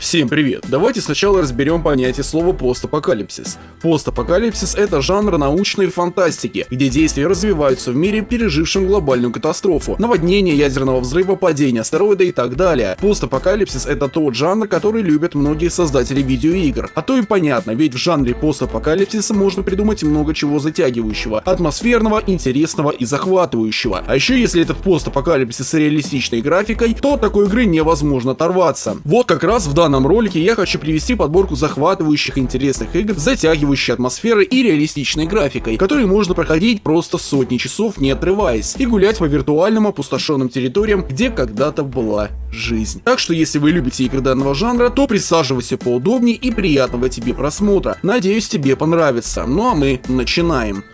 Всем привет! Давайте сначала разберем понятие слова постапокалипсис. Постапокалипсис — это жанр научной фантастики, где действия развиваются в мире, пережившем глобальную катастрофу, наводнение, ядерного взрыва, падение астероида и так далее. Постапокалипсис — это тот жанр, который любят многие создатели видеоигр. А то и понятно, ведь в жанре постапокалипсиса можно придумать много чего затягивающего, атмосферного, интересного и захватывающего. А еще если этот постапокалипсис с реалистичной графикой, то от такой игры невозможно оторваться. Вот как раз в данном ролике я хочу привести подборку захватывающих интересных игр с затягивающей атмосферой и реалистичной графикой, которые можно проходить просто сотни часов не отрываясь и гулять по виртуальным опустошенным территориям, где когда-то была жизнь. Так что если вы любите игры данного жанра, то присаживайся поудобнее и приятного тебе просмотра. Надеюсь, тебе понравится. Ну а мы начинаем.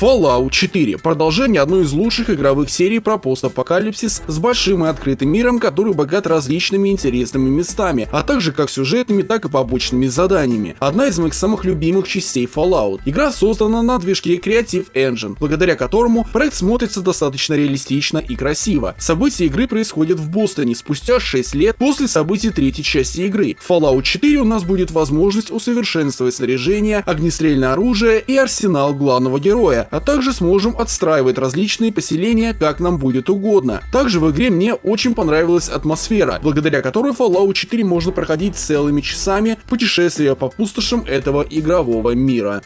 Fallout 4 – продолжение одной из лучших игровых серий про постапокалипсис с большим и открытым миром, который богат различными интересными местами, а также как сюжетными, так и побочными заданиями. Одна из моих самых любимых частей Fallout. Игра создана на движке Creative Engine, благодаря которому проект смотрится достаточно реалистично и красиво. События игры происходят в Бостоне спустя 6 лет после событий третьей части игры. В Fallout 4 у нас будет возможность усовершенствовать снаряжение, огнестрельное оружие и арсенал главного героя, а также сможем отстраивать различные поселения, как нам будет угодно. Также в игре мне очень понравилась атмосфера, благодаря которой Fallout 4 можно проходить целыми часами путешествия по пустошам этого игрового мира.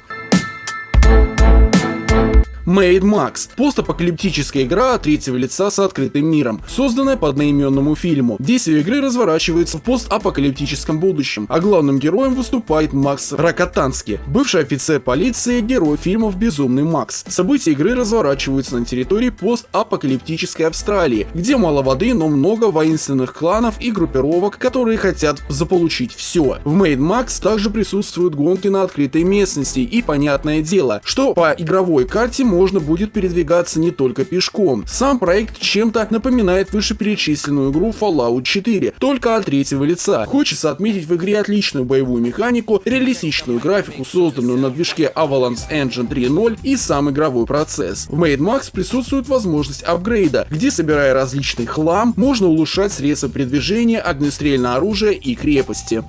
Mad Max – постапокалиптическая игра от третьего лица с открытым миром, созданная по одноименному фильму. Действие игры разворачивается в постапокалиптическом будущем, а главным героем выступает Макс Рокотанский, бывший офицер полиции, герой фильмов «Безумный Макс». События игры разворачиваются на территории постапокалиптической Австралии, где мало воды, но много воинственных кланов и группировок, которые хотят заполучить все. В Mad Max также присутствуют гонки на открытой местности, и понятное дело, что по игровой карте можно будет передвигаться не только пешком. Сам проект чем-то напоминает вышеперечисленную игру Fallout 4, только от третьего лица. Хочется отметить в игре отличную боевую механику, реалистичную графику, созданную на движке Avalanche Engine 3.0 и сам игровой процесс. В Mad Max присутствует возможность апгрейда, где, собирая различный хлам, можно улучшать средства передвижения, огнестрельное оружие и крепости.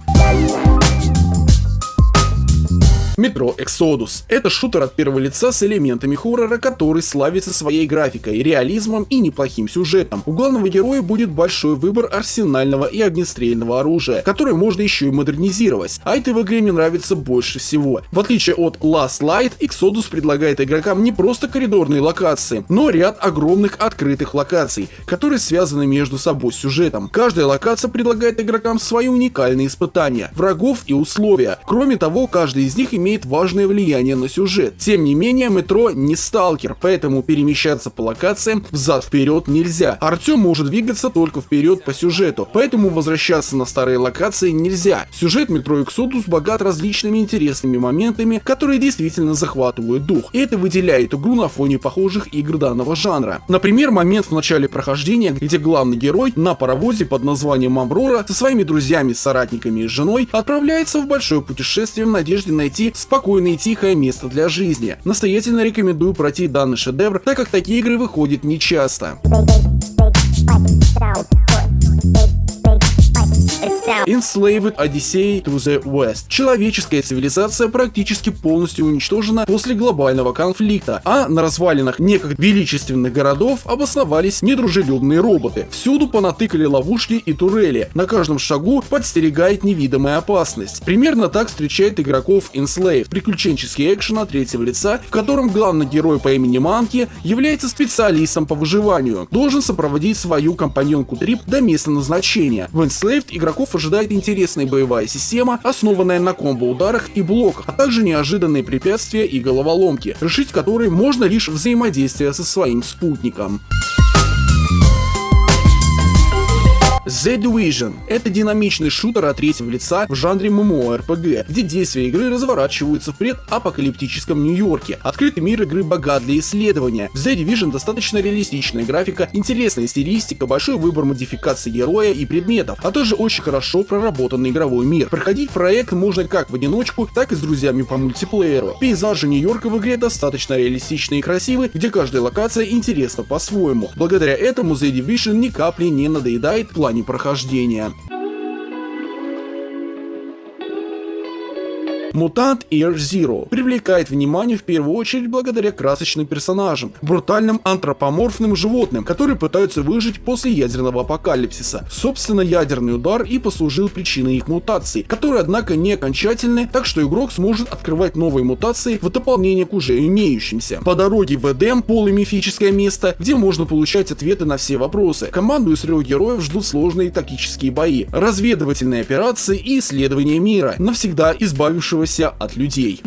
Metro Exodus – это шутер от первого лица с элементами хоррора, который славится своей графикой, реализмом и неплохим сюжетом. У главного героя будет большой выбор арсенального и огнестрельного оружия, которое можно еще и модернизировать, а это в игре мне нравится больше всего. В отличие от Last Light, Exodus предлагает игрокам не просто коридорные локации, но ряд огромных открытых локаций, которые связаны между собой сюжетом. Каждая локация предлагает игрокам свои уникальные испытания, врагов и условия. Кроме того, каждый из них имеет важное влияние на сюжет. Тем не менее, метро не сталкер, поэтому перемещаться по локациям взад-вперед нельзя. Артем может двигаться только вперед по сюжету, поэтому возвращаться на старые локации нельзя. Сюжет Metro Exodus богат различными интересными моментами, которые действительно захватывают дух, и это выделяет игру на фоне похожих игр данного жанра. Например, момент в начале прохождения, где главный герой на паровозе под названием Аврора со своими друзьями, соратниками и женой отправляется в большое путешествие в надежде найти спокойное и тихое место для жизни. Настоятельно рекомендую пройти данный шедевр, так как такие игры выходят нечасто. Enslaved Odyssey to the West. Человеческая цивилизация практически полностью уничтожена после глобального конфликта, а на развалинах некогда величественных городов обосновались недружелюбные роботы. Всюду понатыкали ловушки и турели, на каждом шагу подстерегает невидимая опасность. Примерно так встречает игроков Enslaved, приключенческий экшен от третьего лица, в котором главный герой по имени Манки является специалистом по выживанию, должен сопроводить свою компаньонку Трип до места назначения. В Enslaved игроков ожидает интересная боевая система, основанная на комбо-ударах и блоках, а также неожиданные препятствия и головоломки, решить которые можно лишь взаимодействуя со своим спутником. The Division – это динамичный шутер от третьего лица в жанре MMORPG, где действия игры разворачиваются в предапокалиптическом Нью-Йорке. Открытый мир игры богат для исследования. В The Division достаточно реалистичная графика, интересная стилистика, большой выбор модификаций героя и предметов, а также очень хорошо проработанный игровой мир. Проходить проект можно как в одиночку, так и с друзьями по мультиплееру. Пейзажи Нью-Йорка в игре достаточно реалистичные и красивые, где каждая локация интересна по-своему. Благодаря этому The Division ни капли не надоедает в плане прохождения. Мутант Year Zero привлекает внимание в первую очередь благодаря красочным персонажам, брутальным антропоморфным животным, которые пытаются выжить после ядерного апокалипсиса. Собственно, ядерный удар и послужил причиной их мутации, которые, однако, не окончательны, так что игрок сможет открывать новые мутации в дополнение к уже имеющимся. По дороге в Эдем, полумифическое место, где можно получать ответы на все вопросы. Команду из 3 героев ждут сложные тактические бои, разведывательные операции и исследования мира, навсегда избавившего от людей.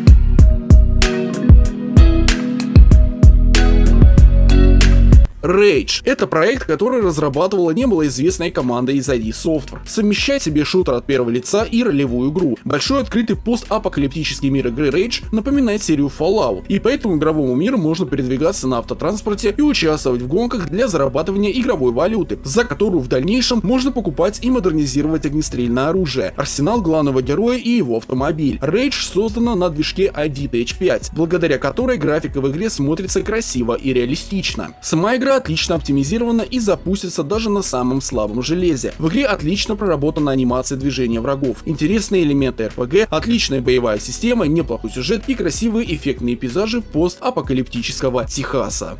Rage — это проект, который разрабатывала немалоизвестная команда из ID Software. Совмещает в себе шутер от первого лица и ролевую игру. Большой открытый постапокалиптический мир игры Rage напоминает серию Fallout, и по этому игровому миру можно передвигаться на автотранспорте и участвовать в гонках для зарабатывания игровой валюты, за которую в дальнейшем можно покупать и модернизировать огнестрельное оружие, арсенал главного героя и его автомобиль. Rage создана на движке ID Tech 5, благодаря которой графика в игре смотрится красиво и реалистично. Сама игра отлично оптимизирована и запустится даже на самом слабом железе. В игре отлично проработана анимация движения врагов, интересные элементы RPG, отличная боевая система, неплохой сюжет и красивые эффектные пейзажи постапокалиптического Техаса.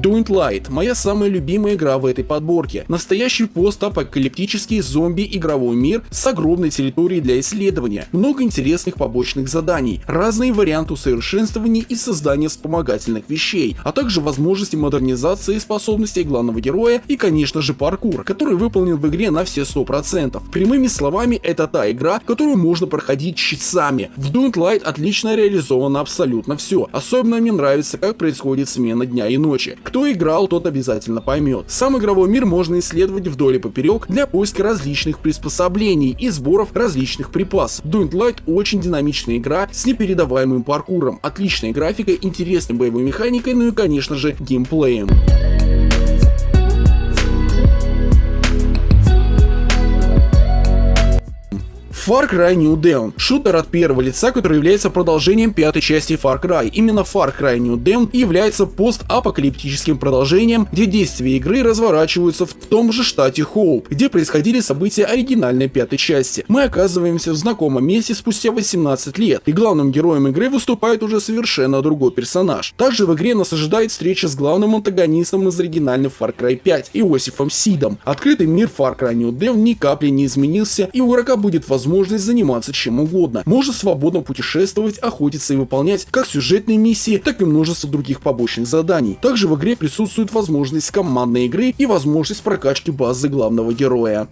Dying Light — моя самая любимая игра в этой подборке. Настоящий постапокалиптический зомби-игровой мир с огромной территорией для исследования, много интересных побочных заданий, разные варианты усовершенствований и создания вспомогательных вещей, а также возможности модернизации способностей главного героя и, конечно же, паркур, который выполнен в игре на все 100%. Прямыми словами, это та игра, которую можно проходить часами. В Dying Light отлично реализовано абсолютно все. Особенно мне нравится, как происходит смена дня и ночи. Кто играл, тот обязательно поймет. Сам игровой мир можно исследовать вдоль и поперек для поиска различных приспособлений и сборов различных припасов. Dying Light очень динамичная игра с непередаваемым паркуром, отличной графикой, интересной боевой механикой, ну и, конечно же, геймплеем. Far Cry New Dawn — шутер от первого лица, который является продолжением 5-й части Far Cry. Именно Far Cry New Dawn является постапокалиптическим продолжением, где действия игры разворачиваются в том же штате Хоуп, где происходили события оригинальной 5-й части. Мы оказываемся в знакомом месте спустя 18 лет, и главным героем игры выступает уже совершенно другой персонаж. Также в игре нас ожидает встреча с главным антагонистом из оригинальной Far Cry 5, Иосифом Сидом. Открытый мир Far Cry New Dawn ни капли не изменился, и у игрока будет возможность заниматься чем угодно. Можно свободно путешествовать, охотиться и выполнять как сюжетные миссии, так и множество других побочных заданий. Также в игре присутствует возможность командной игры и возможность прокачки базы главного героя.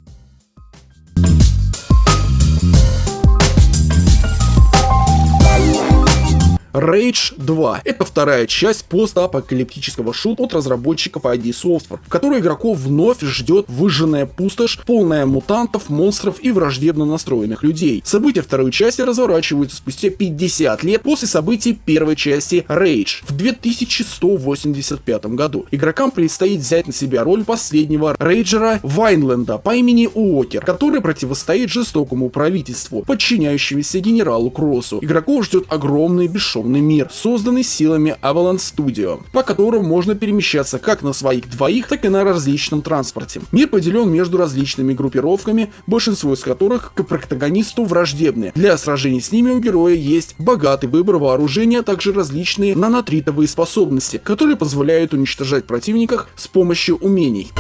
Rage 2 — это вторая часть постапокалиптического шутера от разработчиков ID Software, в которой игроков вновь ждет выжженная пустошь, полная мутантов, монстров и враждебно настроенных людей. События второй части разворачиваются спустя 50 лет после событий первой части Rage в 2185 году. Игрокам предстоит взять на себя роль последнего рейджера Вайнленда по имени Уокер, который противостоит жестокому правительству, подчиняющемуся генералу Кроссу. Игроков ждет огромный бесшовный мир, созданный силами Avalanche Studio, по которому можно перемещаться как на своих двоих, так и на различном транспорте. Мир поделен между различными группировками, большинство из которых к протагонисту враждебны. Для сражений с ними у героя есть богатый выбор вооружения, а также различные нанотритовые способности, которые позволяют уничтожать противников с помощью умений.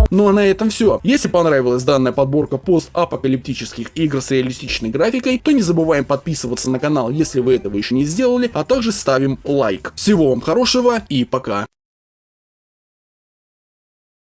Ну а на этом все. Если понравилась данная подборка постапокалиптических игр с реалистичной графикой, то не забываем подписываться на канал, если вы этого еще не сделали, а также ставим лайк. Всего вам хорошего и пока.